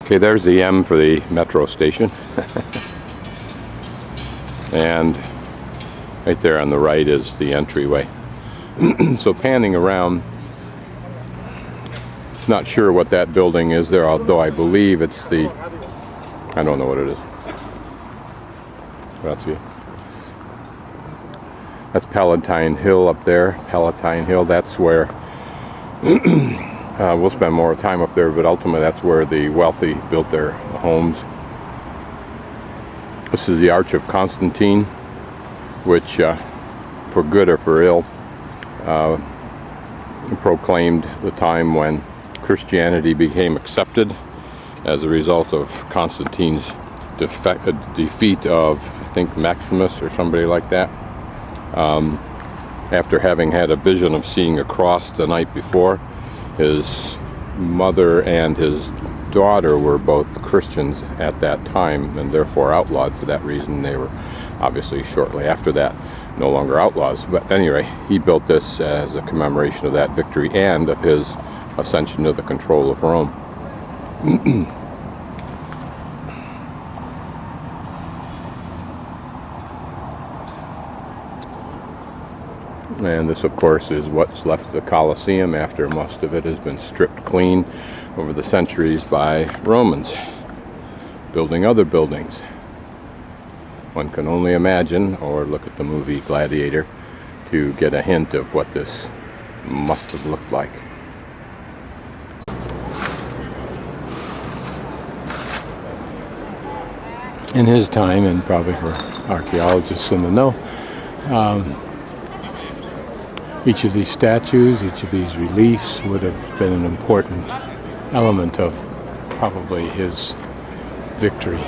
Okay, there's the M for the metro station. And right there on the right is the entryway. So panning around, not sure what that building is there, although I believe it's the, I don't know what it is. Grazie. That's Palatine Hill up there. Palatine Hill, that's where we'll spend more time up there, but ultimately that's where the wealthy built their homes. This is the Arch of Constantine, which, for good or for ill, proclaimed the time when Christianity became accepted as a result of Constantine's defeat of, I think, Maximus or somebody like that. After having had a vision of seeing a cross the night before, his mother and his daughter were both Christians at that time and therefore outlawed for that reason. They were obviously shortly after that no longer outlaws. But anyway, he built this as a commemoration of that victory and of his ascension to the control of Rome. And this, of course, is what's left of the Colosseum after most of it has been stripped clean over the centuries by Romans, building other buildings. One can only imagine, or look at the movie Gladiator, to get a hint of what this must have looked like. In his time, and probably for archaeologists in the know, each of these statues, each of these reliefs would have been an important element of probably his victory.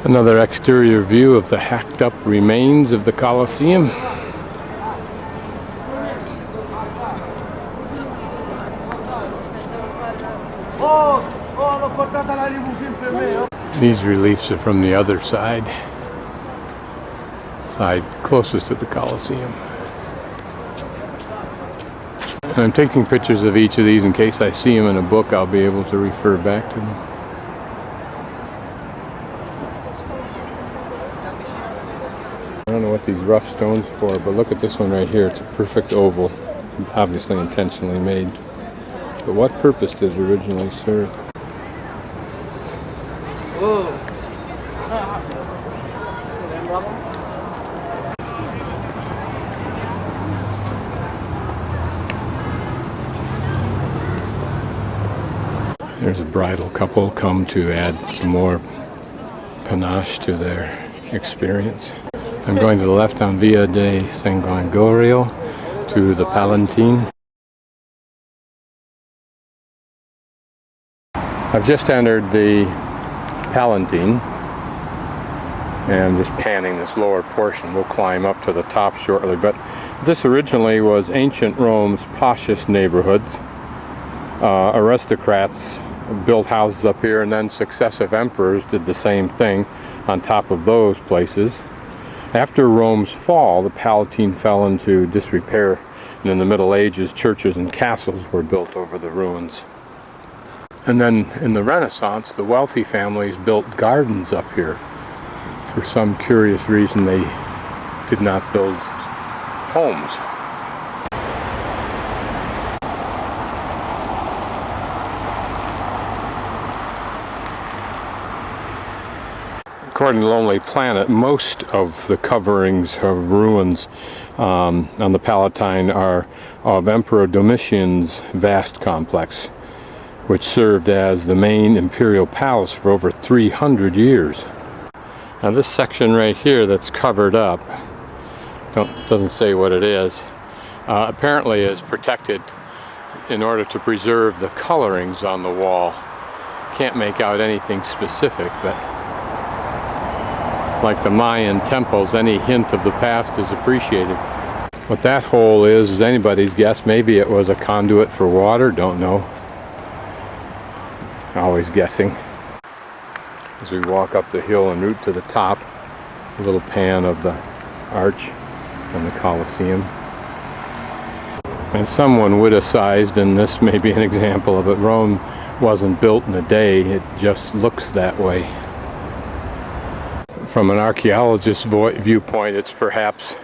Another exterior view of the hacked up remains of the Colosseum. These reliefs are from the other side closest to the Colosseum. And I'm taking pictures of each of these in case I see them in a book. I'll be able to refer back to them. I don't know what these rough stones for, but look at this one right here. It's a perfect oval, obviously intentionally made. But what purpose did it originally serve? There's a bridal couple come to add some more panache to their experience. I'm going to the left on Via de San Gregorio to the Palatine. I've just entered the Palatine and I'm just panning this lower portion. We'll climb up to the top shortly, but this originally was ancient Rome's poshest neighborhoods. Aristocrats built houses up here, and then successive emperors did the same thing on top of those places. After Rome's fall, the Palatine fell into disrepair, and in the Middle Ages, churches and castles were built over the ruins. And then in the Renaissance, the wealthy families built gardens up here. For some curious reason, they did not build homes. According to Lonely Planet, most of the coverings of ruins on the Palatine are of Emperor Domitian's vast complex, which served as the main imperial palace for over 300 years. Now this section right here that's covered up Doesn't say what it is. Apparently is protected in order to preserve the colorings on the wall. Can't make out anything specific, but like the Mayan temples, any hint of the past is appreciated. What that hole is anybody's guess. Maybe it was a conduit for water, don't know. Always guessing. As we walk up the hill en route to the top, a little pan of the arch and the Colosseum. And someone witticized, and this may be an example of it, Rome wasn't built in a day, it just looks that way. From an archaeologist's viewpoint, it's perhaps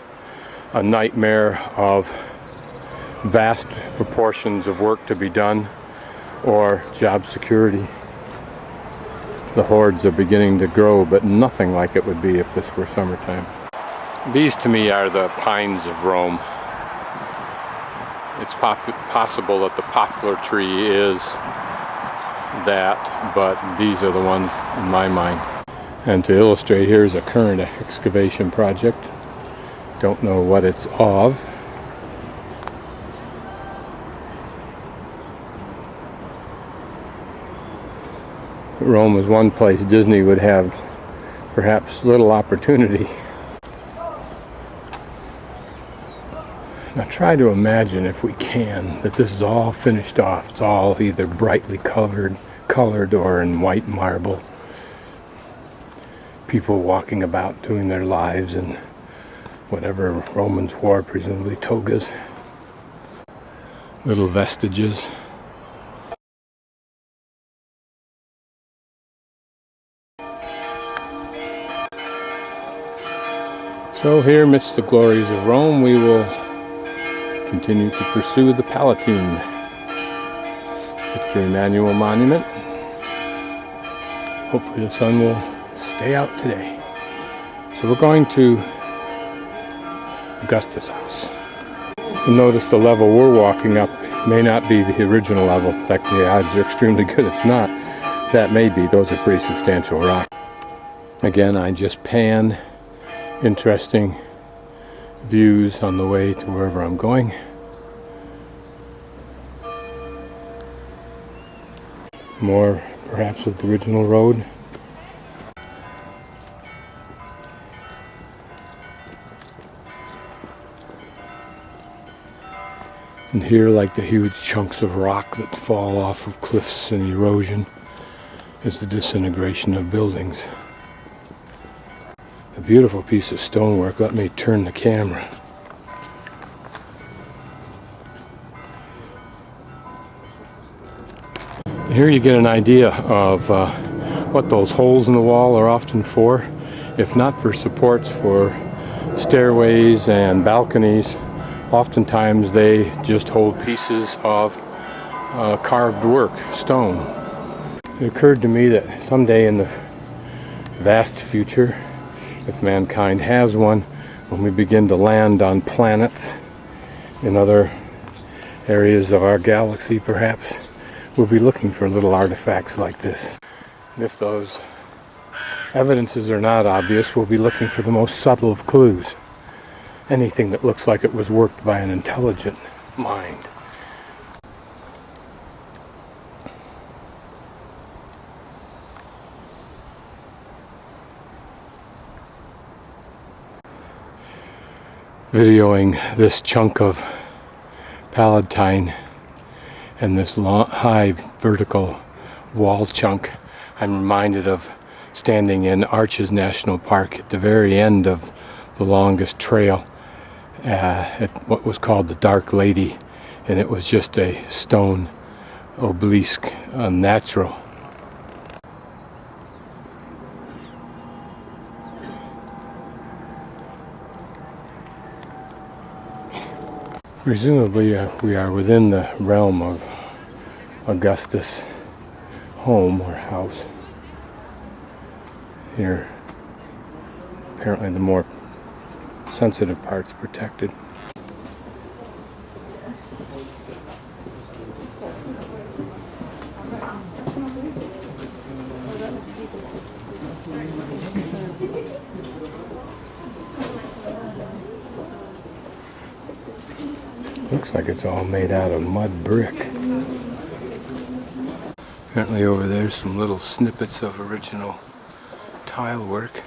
a nightmare of vast proportions of work to be done or job security. The hordes are beginning to grow, but nothing like it would be if this were summertime. These to me are the pines of Rome. It's possible that the poplar tree is that, but these are the ones in my mind. And to illustrate, here's a current excavation project. Don't know what it's of. Rome was one place Disney would have perhaps little opportunity. Now try to imagine, if we can, that this is all finished off. It's all either brightly colored or in white marble. People walking about doing their lives in whatever Romans wore, presumably togas. Little vestiges. So here, amidst the glories of Rome, we will continue to pursue the Palatine. Victor Emmanuel Monument. Hopefully the sun will stay out today. So we're going to Augustus' house. You'll notice the level we're walking up may not be the original level. In fact, the odds are extremely good it's not. That may be. Those are pretty substantial rocks. Again, I just pan. Interesting views on the way to wherever I'm going. More perhaps of the original road. And here, like the huge chunks of rock that fall off of cliffs and erosion, is the disintegration of buildings. A beautiful piece of stonework. Let me turn the camera. Here you get an idea of what those holes in the wall are often for. If not for supports for stairways and balconies, oftentimes they just hold pieces of carved work, stone. It occurred to me that someday in the vast future, if mankind has one, when we begin to land on planets in other areas of our galaxy, perhaps, we'll be looking for little artifacts like this. And if those evidences are not obvious, we'll be looking for the most subtle of clues. Anything that looks like it was worked by an intelligent mind. Videoing this chunk of Palatine and this long, high vertical wall chunk, I'm reminded of standing in Arches National Park at the very end of the longest trail at what was called the Dark Lady, and it was just a stone obelisk, unnatural. Presumably we are within the realm of Augustus' home or house. Here, apparently the more sensitive part's protected. Looks like it's all made out of mud brick. Apparently over there's some little snippets of original tile work.